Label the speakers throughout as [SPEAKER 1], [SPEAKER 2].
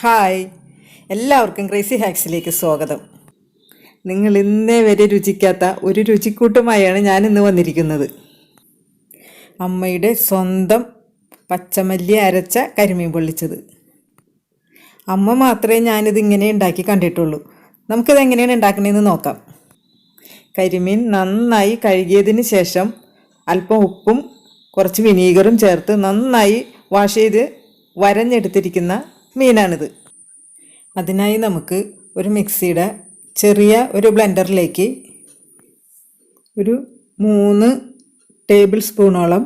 [SPEAKER 1] Hi, എല്ലാവർക്കും crazy ഹാക്സിലേക്ക് സ്വാഗതം. നിങ്ങൾ ഇന്നേ വരെ രുചിക്കാത്ത ഒരു രുചിക്കൂട്ടുമായാണ് ഞാൻ ഇന്ന് വന്നിരിക്കുന്നത്. അമ്മയുടെ സ്വന്തം പച്ചമല്ലി അരച്ച കരിമീൻ പൊള്ളിച്ചത്. അമ്മ മാത്രമേ ഞാനിതിങ്ങനെ ഉണ്ടാക്കി കണ്ടിട്ടുള്ളൂ. നമുക്കിത് എങ്ങനെയാണ് ഉണ്ടാക്കണതെന്ന് നോക്കാം. കരിമീൻ നന്നായി കഴുകിയതിന് ശേഷം അല്പം ഉപ്പും കുറച്ച് വിനീഗറും ചേർത്ത് നന്നായി വാഷ് ചെയ്ത് വരഞ്ഞെടുത്തിരിക്കുന്ന മീനാണിത്. അതിനായി നമുക്ക് ഒരു മിക്സിയുടെ ചെറിയ ഒരു ബ്ലെൻഡറിലേക്ക് ഒരു 3 ടേബിൾ സ്പൂണോളം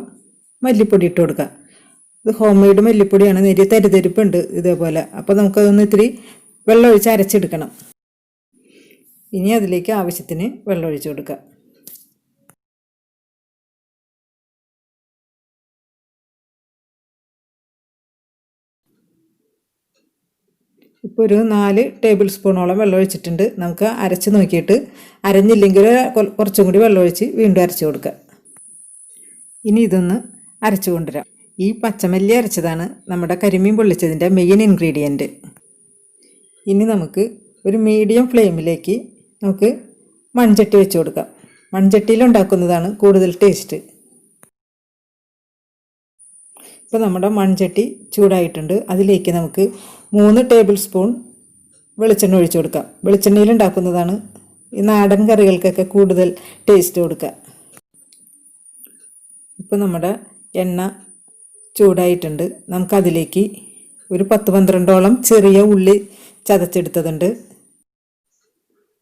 [SPEAKER 1] മല്ലിപ്പൊടി ഇട്ട് കൊടുക്കുക. ഇത് ഹോം മെയ്ഡ് മല്ലിപ്പൊടിയാണ്, നേരിയ തരിതരിപ്പുണ്ട് ഇതേപോലെ. അപ്പോൾ നമുക്കതൊന്ന് ഇത്തിരി വെള്ളമൊഴിച്ച് അരച്ചെടുക്കണം. ഇനി അതിലേക്ക് ആവശ്യത്തിന് വെള്ളമൊഴിച്ച് കൊടുക്കുക. ഇപ്പോൾ ഒരു 4 ടേബിൾ സ്പൂണോളം വെള്ളം ഒഴിച്ചിട്ടുണ്ട്. നമുക്ക് അരച്ച് നോക്കിയിട്ട് അരഞ്ഞില്ലെങ്കിൽ കുറച്ചും കൂടി വെള്ളമൊഴിച്ച് വീണ്ടും അരച്ച് കൊടുക്കുക. ഇനി ഇതൊന്ന് അരച്ചു കൊണ്ടുവരാം. ഈ പച്ചമല്ലി അരച്ചതാണ് നമ്മുടെ കരിമീൻ പൊള്ളിച്ചതിൻ്റെ മെയിൻ ഇൻഗ്രീഡിയൻറ്റ്. ഇനി നമുക്ക് ഒരു മീഡിയം ഫ്ലെയിമിലേക്ക് നമുക്ക് മൺചട്ടി വെച്ച് കൊടുക്കാം. മൺചട്ടിയിൽ ഉണ്ടാക്കുന്നതാണ് കൂടുതൽ ടേസ്റ്റ്. ഇപ്പോൾ നമ്മുടെ മൺചട്ടി ചൂടായിട്ടുണ്ട്. അതിലേക്ക് നമുക്ക് 3 ടേബിൾ സ്പൂൺ വെളിച്ചെണ്ണ ഒഴിച്ചു കൊടുക്കാം. വെളിച്ചെണ്ണയിൽ ഉണ്ടാക്കുന്നതാണ് ഈ നാടൻ കറികൾക്കൊക്കെ കൂടുതൽ ടേസ്റ്റ് കൊടുക്കുക. ഇപ്പോൾ നമ്മുടെ എണ്ണ ചൂടായിട്ടുണ്ട്. നമുക്കതിലേക്ക് ഒരു 10-12ഓളം ചെറിയ ഉള്ളി ചതച്ചെടുത്തതുണ്ട്.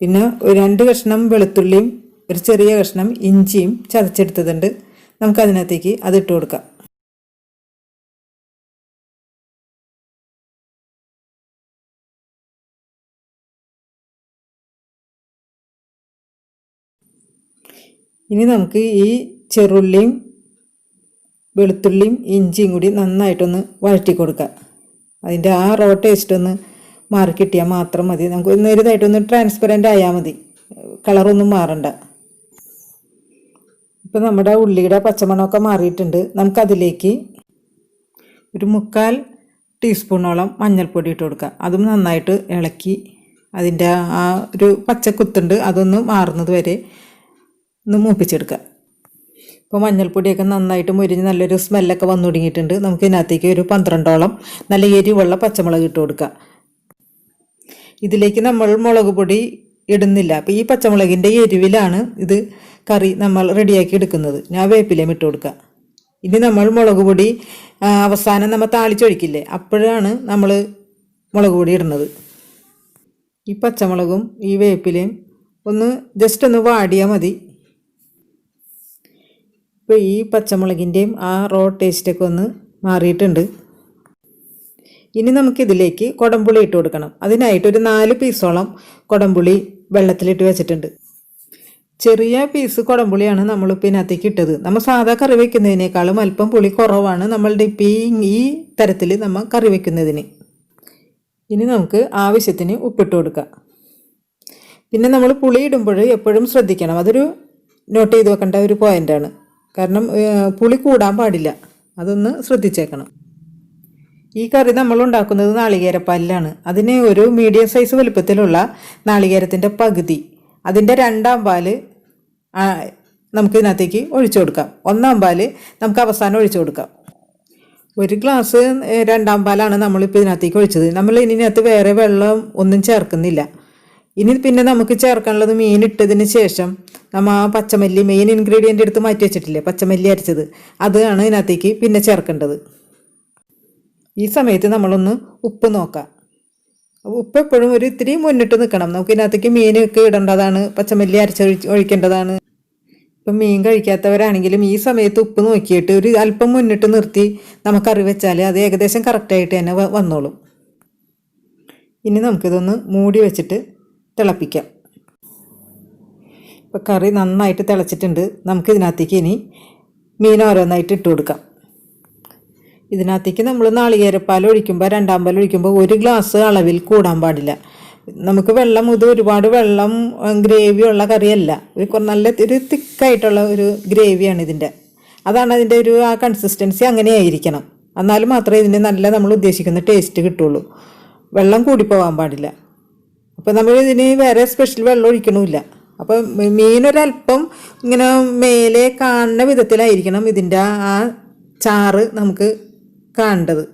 [SPEAKER 1] പിന്നെ ഒരു 2 കഷ്ണം വെളുത്തുള്ളിയും ഒരു ചെറിയ കഷ്ണം ഇഞ്ചിയും ചതച്ചെടുത്തതുണ്ട്. നമുക്കതിനകത്തേക്ക് അതിട്ട് കൊടുക്കാം. ഇനി നമുക്ക് ഈ ചെറുള്ളിയും വെളുത്തുള്ളിയും ഇഞ്ചിയും കൂടി നന്നായിട്ടൊന്ന് വഴറ്റി കൊടുക്കുക. അതിൻ്റെ ആ റോ ടേസ്റ്റ് ഒന്ന് മാറിക്കിട്ടിയാൽ മാത്രം മതി. നമുക്ക് നേരിയതായിട്ടൊന്ന് ട്രാൻസ്പെറൻ്റ് ആയാൽ മതി, കളറൊന്നും മാറണ്ട. ഇപ്പോൾ നമ്മുടെ ഉള്ളിയുടെ പച്ചമണമൊക്കെ മാറിയിട്ടുണ്ട്. നമുക്കതിലേക്ക് ഒരു 3/4 ടീസ്പൂണോളം മഞ്ഞൾപ്പൊടി ഇട്ട് കൊടുക്കുക. അതും നന്നായിട്ട് ഇളക്കി അതിൻ്റെ ആ ഒരു പച്ചക്കുത്തുണ്ട് അതൊന്ന് മാറുന്നത് വരെ ഒന്ന് മൂപ്പിച്ചെടുക്കുക. ഇപ്പോൾ മഞ്ഞൾപ്പൊടിയൊക്കെ നന്നായിട്ട് മുരിഞ്ഞ് നല്ലൊരു സ്മെല്ലൊക്കെ വന്നു തുടങ്ങിയിട്ടുണ്ട്. നമുക്ക് ഇതിനകത്തേക്ക് ഒരു 12ഓളം നല്ല എരിവുള്ള പച്ചമുളക് ഇട്ട് കൊടുക്കുക. ഇതിലേക്ക് നമ്മൾ മുളക് പൊടി ഇടുന്നില്ല. അപ്പോൾ ഈ പച്ചമുളകിൻ്റെ എരിവിലാണ് ഇത് കറി നമ്മൾ റെഡിയാക്കി എടുക്കുന്നത്. ഞാൻ വേപ്പിലയും ഇട്ട് കൊടുക്കുക. ഇനി നമ്മൾ മുളക് പൊടി അവസാനം നമ്മൾ താളിച്ചൊഴിക്കില്ലേ, അപ്പോഴാണ് നമ്മൾ മുളക് പൊടി ഇടുന്നത്. ഈ പച്ചമുളകും ഈ വേപ്പിലയും ഒന്ന് ജസ്റ്റ് ഒന്ന് വാടിയാൽ മതി. ഇപ്പോൾ ഈ പച്ചമുളകിൻ്റെയും ആ റോ ടേസ്റ്റൊക്കെ ഒന്ന് മാറിയിട്ടുണ്ട്. ഇനി നമുക്കിതിലേക്ക് കുടംപുളി ഇട്ട് കൊടുക്കണം. അതിനായിട്ടൊരു 4 പീസോളം കുടംപുളി വെള്ളത്തിലിട്ട് വെച്ചിട്ടുണ്ട്. ചെറിയ പീസ് കുടംപുളിയാണ് നമ്മളിപ്പോൾ ഇതിനകത്തേക്ക് ഇട്ടത്. നമ്മൾ സാധാ കറി വയ്ക്കുന്നതിനേക്കാളും അല്പം പുളി കുറവാണ് നമ്മളുടെ ഇപ്പോൾ ഈ തരത്തിൽ നമ്മൾ കറി വയ്ക്കുന്നതിന്. ഇനി നമുക്ക് ആവശ്യത്തിന് ഉപ്പിട്ട് കൊടുക്കുക. പിന്നെ നമ്മൾ പുളി ഇടുമ്പോൾ എപ്പോഴും ശ്രദ്ധിക്കണം, അതൊരു നോട്ട് ചെയ്ത് വെക്കേണ്ട ഒരു പോയിൻ്റാണ്. കാരണം പുളി കൂടാൻ പാടില്ല, അതൊന്ന് ശ്രദ്ധിച്ചേക്കണം. ഈ കറി നമ്മൾ ഉണ്ടാക്കുന്നത് നാളികേരപ്പാലിലാണ്. അതിന് ഒരു മീഡിയം സൈസ് വലുപ്പത്തിലുള്ള നാളികേരത്തിൻ്റെ പകുതി, അതിൻ്റെ 2/2 പാല് നമുക്ക് ഇതിനകത്തേക്ക് ഒഴിച്ചു കൊടുക്കാം. 1/2 പാല് നമുക്ക് അവസാനം ഒഴിച്ചു കൊടുക്കാം. 1 ഗ്ലാസ് 2/2 പാലാണ് നമ്മളിപ്പോൾ ഇതിനകത്തേക്ക് ഒഴിച്ചത്. നമ്മൾ ഇതിനകത്ത് വേറെ വെള്ളം ഒന്നും ചേർക്കുന്നില്ല. ഇനി പിന്നെ നമുക്ക് ചേർക്കാനുള്ളത് മീൻ ഇട്ടതിന് ശേഷം നമ്മൾ ആ പച്ചമല്ലി മെയിൻ ഇൻഗ്രീഡിയൻ്റ് എടുത്ത് മാറ്റി വെച്ചിട്ടില്ലേ, പച്ചമല്ലി അരച്ചത്, അതാണ് ഇതിനകത്തേക്ക് പിന്നെ ചേർക്കേണ്ടത്. ഈ സമയത്ത് നമ്മളൊന്ന് ഉപ്പ് നോക്കാം. ഉപ്പ് എപ്പോഴും ഒരു ഇത്തിരി മുന്നിട്ട് നിൽക്കണം. നമുക്ക് ഇതിനകത്തേക്ക് മീനൊക്കെ ഇടേണ്ടതാണ്, പച്ചമല്ലി ഒഴിക്കേണ്ടതാണ്. ഇപ്പം മീൻ കഴിക്കാത്തവരാണെങ്കിലും ഈ സമയത്ത് ഉപ്പ് നോക്കിയിട്ട് ഒരു അല്പം മുന്നിട്ട് നിർത്തി നമുക്ക് കറി വെച്ചാൽ അത് ഏകദേശം കറക്റ്റായിട്ട് തന്നെ വന്നോളും. ഇനി നമുക്കിതൊന്ന് മൂടി വെച്ചിട്ട് തിളപ്പിക്കാം. ഇപ്പോൾ കറി നന്നായിട്ട് തിളച്ചിട്ടുണ്ട്. നമുക്ക് ഇതിനകത്തേക്ക് ഇനി മീൻ ഓരോന്നായിട്ട് ഇട്ട് കൊടുക്കാം. ഇതിനകത്തേക്ക് നമ്മൾ നാളികേരപ്പാൽ ഒഴിക്കുമ്പോൾ 2/2 പാൽ ഒഴിക്കുമ്പോൾ 1 ഗ്ലാസ് അളവിൽ കൂടാൻ പാടില്ല. നമുക്ക് വെള്ളം ഇത് ഒരുപാട് വെള്ളം ഗ്രേവി ഉള്ള കറിയല്ല, നല്ല ഒരു തിക്കായിട്ടുള്ള ഒരു ഗ്രേവിയാണ് ഇതിൻ്റെ. അതാണ് അതിൻ്റെ ഒരു ആ കൺസിസ്റ്റൻസി അങ്ങനെ ആയിരിക്കണം. എന്നാലും മാത്രമേ ഇതിന് നല്ല നമ്മൾ ഉദ്ദേശിക്കുന്ന ടേസ്റ്റ് കിട്ടുള്ളൂ. വെള്ളം കൂടിപ്പോവാൻ പാടില്ല. അപ്പോൾ നമ്മൾ ഇതിന് വേറെ സ്പെഷ്യൽ വെള്ളം ഒഴിക്കണമില്ല. അപ്പോൾ മീനൊരല്പം ഇങ്ങനെ മേലെ കാണുന്ന വിധത്തിലായിരിക്കണം ഇതിൻ്റെ ആ ചാറ് നമുക്ക് കാണേണ്ടത്.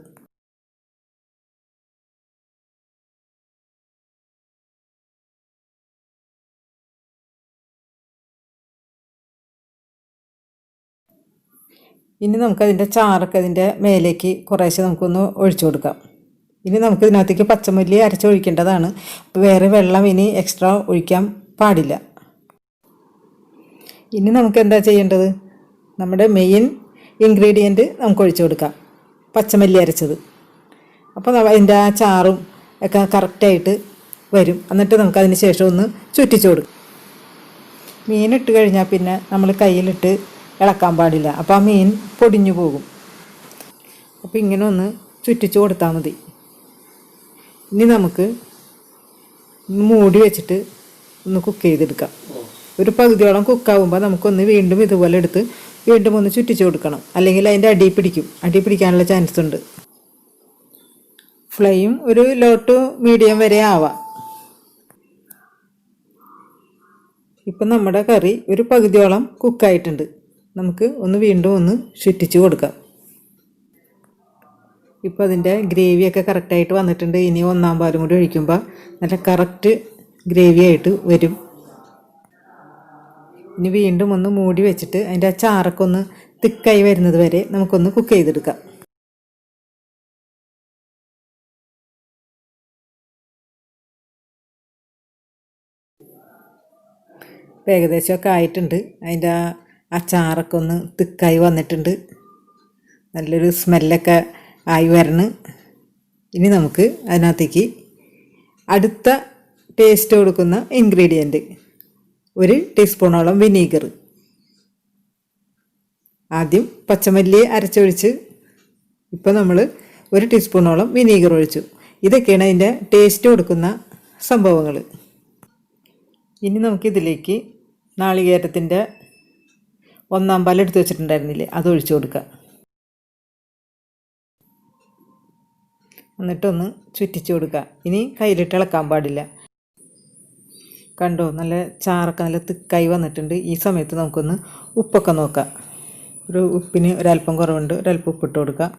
[SPEAKER 1] ഇനി നമുക്കതിൻ്റെ ചാറൊക്കെ അതിൻ്റെ മേലേക്ക് കുറേശ്ശെ നമുക്കൊന്ന് ഒഴിച്ചു കൊടുക്കാം. ഇനി നമുക്ക് ഇതിനകത്തേക്ക് പച്ചമല്ലി അരച്ചൊഴിക്കേണ്ടതാണ്. അപ്പോൾ വേറെ വെള്ളം ഇനി എക്സ്ട്രാ ഒഴിക്കാൻ പാടില്ല. ഇനി നമുക്ക് എന്താ ചെയ്യേണ്ടത്? നമ്മുടെ മെയിൻ ഇൻഗ്രീഡിയൻറ്റ് നമുക്ക് ഒഴിച്ചു കൊടുക്കാം, പച്ചമല്ലി അരച്ചത്. അപ്പോൾ അതിൻ്റെ ആ ചാറും ഒക്കെ കറക്റ്റായിട്ട് വരും. എന്നിട്ട് നമുക്കതിന് ശേഷം ഒന്ന് ചുറ്റിച്ചു കൊടുക്കും. മീനിട്ട് കഴിഞ്ഞാൽ പിന്നെ നമ്മൾ കയ്യിലിട്ട് ഇളക്കാൻ പാടില്ല. അപ്പോൾ ആ മീൻ പൊടിഞ്ഞു പോകും. അപ്പോൾ ഇങ്ങനെ ഒന്ന് ചുറ്റിച്ചു കൊടുത്താൽ മതി. ഇനി നമുക്ക് മൂടി വെച്ചിട്ട് ഒന്ന് കുക്ക് ചെയ്തെടുക്കാം. ഒരു പകുതിയോളം കുക്കാവുമ്പോൾ നമുക്കൊന്ന് വീണ്ടും ഇതുപോലെ എടുത്ത് വീണ്ടും ഒന്ന് ചുറ്റിച്ചു കൊടുക്കണം. അല്ലെങ്കിൽ അതിൻ്റെ അടി പിടിക്കും. അടി പിടിക്കാനുള്ള ചാൻസ് ഉണ്ട്. ഫ്ലെയിം ഒരു ലോ ടു മീഡിയം വരെ ആവാം. ഇപ്പം നമ്മുടെ കറി ഒരു പകുതിയോളം കുക്കായിട്ടുണ്ട്. നമുക്ക് വീണ്ടും ഒന്ന് ചുറ്റിച്ച് കൊടുക്കാം. ഇപ്പോൾ അതിൻ്റെ ഗ്രേവിയൊക്കെ കറക്റ്റായിട്ട് വന്നിട്ടുണ്ട്. ഇനി ഒന്നാം പാലും കൂടി ഒഴിക്കുമ്പോൾ നല്ല കറക്റ്റ് ഗ്രേവി ആയിട്ട് വരും. ഇനി വീണ്ടും ഒന്ന് മൂടി വെച്ചിട്ട് അതിൻ്റെ ആ ചാറൊക്കെ ഒന്ന് തിക്കായി വരുന്നത് വരെ നമുക്കൊന്ന് കുക്ക് ചെയ്തെടുക്കാം. ഏകദേശമൊക്കെ ആയിട്ടുണ്ട്. അതിൻ്റെ ആ ചാറൊക്കെ ഒന്ന് തിക്കായി വന്നിട്ടുണ്ട്. നല്ലൊരു സ്മെല്ലൊക്കെ ആയി വരണം. ഇനി നമുക്ക് അതിനകത്തേക്ക് അടുത്ത ടേസ്റ്റ് കൊടുക്കുന്ന ഇൻഗ്രീഡിയൻറ്റ്, ഒരു ടീസ്പൂണോളം വിനീഗർ. ആദ്യം പച്ചമല്ലി അരച്ചൊഴിച്ച് ഇപ്പോൾ നമ്മൾ ഒരു ടീസ്പൂണോളം വിനീഗർ ഒഴിച്ചു. ഇതൊക്കെയാണ് അതിൻ്റെ ടേസ്റ്റ് കൊടുക്കുന്ന സംഭവങ്ങൾ. ഇനി നമുക്കിതിലേക്ക് നാളികേരത്തിൻ്റെ ഒന്നാം പാൽ എടുത്ത് വെച്ചിട്ടുണ്ടായിരുന്നില്ലേ, അതൊഴിച്ചു കൊടുക്കുക. എന്നിട്ടൊന്ന് ചുറ്റിച്ചു കൊടുക്കുക. ഇനി കയ്യിലിട്ട് ഇളക്കാൻ പാടില്ല. കണ്ടോ, നല്ല ചാറൊക്കെ നല്ല തിക്കായി വന്നിട്ടുണ്ട്. ഈ സമയത്ത് നമുക്കൊന്ന് ഉപ്പൊക്കെ നോക്കാം. ഒരു ഉപ്പിന് ഒരല്പം കുറവുണ്ട്, ഒരല്പം ഉപ്പിട്ട് കൊടുക്കാം.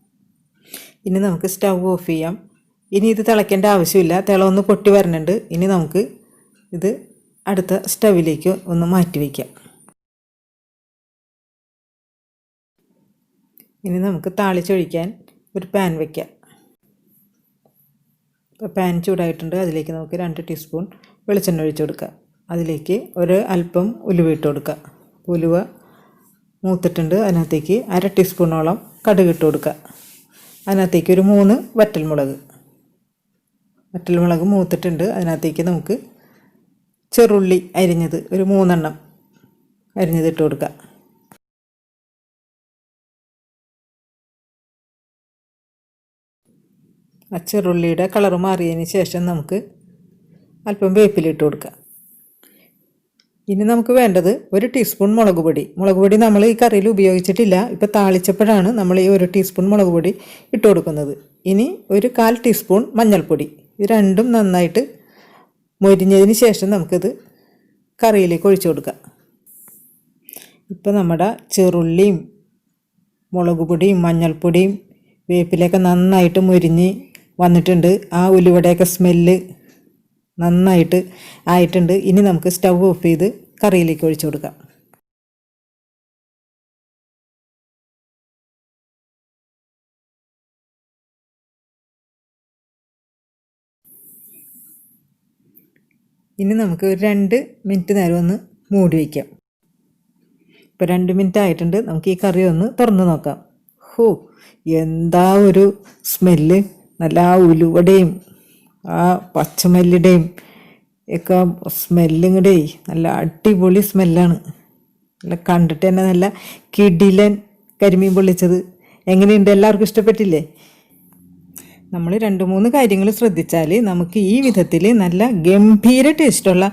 [SPEAKER 1] ഇനി നമുക്ക് സ്റ്റൗ ഓഫ് ചെയ്യാം. ഇനി ഇത് തിളയ്ക്കേണ്ട ആവശ്യമില്ല. തിളമൊന്ന് പൊട്ടി വരണുണ്ട്. ഇനി നമുക്ക് ഇത് അടുത്ത സ്റ്റൗവിലേക്ക് ഒന്ന് മാറ്റി വയ്ക്കാം. ഇനി നമുക്ക് താളിച്ചൊഴിക്കാൻ ഒരു പാൻ വയ്ക്കാം. ഇപ്പോൾ പാൻ ചൂടായിട്ടുണ്ട്. അതിലേക്ക് നമുക്ക് 2 ടീസ്പൂൺ വെളിച്ചെണ്ണ ഒഴിച്ച് കൊടുക്കുക. അതിലേക്ക് ഒരു അല്പം ഉലുവ ഇട്ട് കൊടുക്കുക. ഉലുവ മൂത്തിട്ടുണ്ട്. അതിനകത്തേക്ക് 1/2 ടീസ്പൂണോളം കടുക് ഇട്ട് കൊടുക്കുക. അതിനകത്തേക്ക് ഒരു 3 വറ്റൽമുളക് മൂത്തിട്ടുണ്ട്. അതിനകത്തേക്ക് നമുക്ക് ചെറുള്ളി അരിഞ്ഞത് ഒരു 3 എണ്ണം അരിഞ്ഞത് ഇട്ട് കൊടുക്കുക. ആ ചെറുള്ളിയുടെ കളറ് മാറിയതിന് ശേഷം നമുക്ക് അല്പം വേപ്പിലിട്ട് കൊടുക്കുക. ഇനി നമുക്ക് വേണ്ടത് 1 ടീസ്പൂൺ മുളക് പൊടി. മുളക് പൊടി നമ്മൾ ഈ കറിയിൽ ഉപയോഗിച്ചിട്ടില്ല. ഇപ്പോൾ താളിച്ചപ്പോഴാണ് നമ്മൾ ഈ 1 ടീസ്പൂൺ മുളക് പൊടി ഇട്ട് കൊടുക്കുന്നത്. ഇനി ഒരു 1/4 ടീസ്പൂൺ മഞ്ഞൾപ്പൊടി. ഇത് രണ്ടും നന്നായിട്ട് മൊരിഞ്ഞതിന് ശേഷം നമുക്കിത് കറിയിലേക്ക് ഒഴിച്ചു കൊടുക്കാം. ഇപ്പോൾ നമ്മുടെ ചെറുള്ളിയും മുളക് പൊടിയും മഞ്ഞൾപ്പൊടിയും വേപ്പിലൊക്കെ നന്നായിട്ട് മൊരിഞ്ഞ് വന്നിട്ടുണ്ട്. ആ ഉലുവയുടെയൊക്കെ സ്മെല്ല് നന്നായിട്ട് ആയിട്ടുണ്ട്. ഇനി നമുക്ക് സ്റ്റൗ ഓഫ് ചെയ്ത് കറിയിലേക്ക് ഒഴിച്ചു കൊടുക്കാം. ഇനി നമുക്ക് ഒരു 2 മിനിറ്റ് നേരം ഒന്ന് മൂടി വയ്ക്കാം. ഇപ്പോൾ 2 മിനിറ്റ് ആയിട്ടുണ്ട്. നമുക്ക് ഈ കറി ഒന്ന് തുറന്ന് നോക്കാം. എന്താ ഒരു സ്മെല്ല്! നല്ല ആ ഉലുവയുടെയും ആ പച്ചമല്ലിയുടെയും ഒക്കെ സ്മെല്ലിങ്ങടെ നല്ല അടിപൊളി സ്മെല്ലാണ്. നല്ല കണ്ടിട്ട് തന്നെ നല്ല കിടിലൻ കരിമീൻ പൊള്ളിച്ചത്. എങ്ങനെയുണ്ട്? എല്ലാവർക്കും ഇഷ്ടപ്പെട്ടില്ലേ? നമ്മൾ 2-3 കാര്യങ്ങൾ ശ്രദ്ധിച്ചാൽ നമുക്ക് ഈ വിധത്തിൽ നല്ല ഗംഭീര ടേസ്റ്റുള്ള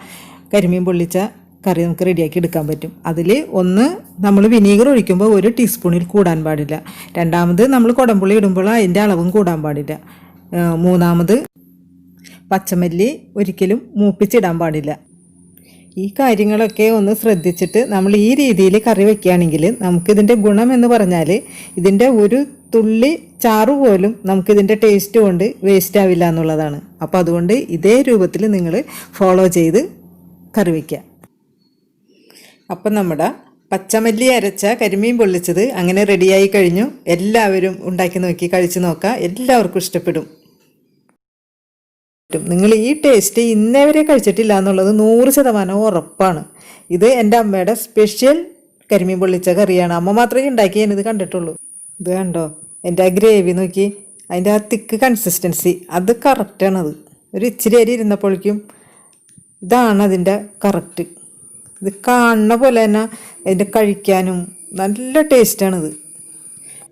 [SPEAKER 1] കരിമീൻ പൊള്ളിച്ച കറി നമുക്ക് റെഡിയാക്കി എടുക്കാൻ പറ്റും. അതിൽ ഒന്ന്, നമ്മൾ വിനീഗർ ഒഴിക്കുമ്പോൾ 1 ടീസ്പൂണിൽ കൂടാൻ പാടില്ല. രണ്ടാമത്, നമ്മൾ കുടംപുളി ഇടുമ്പോൾ അതിൻ്റെ അളവും കൂടാൻ പാടില്ല. മൂന്നാമത്, പച്ചമല്ലി ഒരിക്കലും മൂപ്പിച്ചിടാൻ പാടില്ല. ഈ കാര്യങ്ങളൊക്കെ ഒന്ന് ശ്രദ്ധിച്ചിട്ട് നമ്മൾ ഈ രീതിയിൽ കറി വയ്ക്കുകയാണെങ്കിൽ നമുക്കിതിൻ്റെ ഗുണമെന്ന് പറഞ്ഞാൽ ഇതിൻ്റെ ഒരു തുള്ളി ചാറ് പോലും നമുക്കിതിൻ്റെ ടേസ്റ്റ് കൊണ്ട് വേസ്റ്റ് ആവില്ല എന്നുള്ളതാണ്. അപ്പോൾ അതുകൊണ്ട് ഇതേ രൂപത്തിൽ നിങ്ങൾ ഫോളോ ചെയ്ത് കറി വയ്ക്കുക. അപ്പം നമ്മുടെ പച്ചമല്ലി അരച്ച കരിമീൻ പൊള്ളിച്ചത് അങ്ങനെ റെഡിയായി കഴിഞ്ഞു. എല്ലാവരും ഉണ്ടാക്കി നോക്കി കഴിച്ച് നോക്കുക, എല്ലാവർക്കും ഇഷ്ടപ്പെടും. നിങ്ങൾ ഈ ടേസ്റ്റ് ഇന്നേ വരെ കഴിച്ചിട്ടില്ല എന്നുള്ളത് 100% ഉറപ്പാണ്. ഇത് എൻ്റെ അമ്മയുടെ സ്പെഷ്യൽ കരിമീൻ പൊള്ളിച്ച കറിയാണ്. അമ്മ മാത്രമേ ഉണ്ടാക്കി ഞാനിത് കണ്ടിട്ടുള്ളൂ. ഇത് കണ്ടോ, എൻ്റെ ആ ഗ്രേവി നോക്കി, അതിൻ്റെ ആ തിക്ക് കൺസിസ്റ്റൻസി അത് കറക്റ്റാണത്. ഒരു ഇച്ചിരി അരി ഇരുന്നപ്പോഴേക്കും ഇതാണ് അതിൻ്റെ കറക്റ്റ്. ഇത് കാണുന്ന പോലെ തന്നെ അതിൻ്റെ കഴിക്കാനും നല്ല ടേസ്റ്റാണിത്.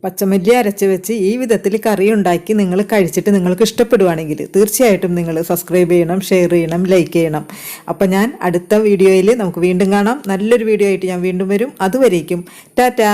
[SPEAKER 1] പച്ചമല്ലി അരച്ച് വെച്ച് ഈ വിധത്തിൽ കറി ഉണ്ടാക്കി നിങ്ങൾ കഴിച്ചിട്ട് നിങ്ങൾക്ക് ഇഷ്ടപ്പെടുവാണെങ്കിൽ തീർച്ചയായിട്ടും നിങ്ങൾ സബ്സ്ക്രൈബ് ചെയ്യണം, ഷെയർ ചെയ്യണം, ലൈക്ക് ചെയ്യണം. അപ്പം ഞാൻ അടുത്ത വീഡിയോയിൽ നമുക്ക് വീണ്ടും കാണാം. നല്ലൊരു വീഡിയോ ആയിട്ട് ഞാൻ വീണ്ടും വരും. അതുവരേക്കും ടാറ്റാ.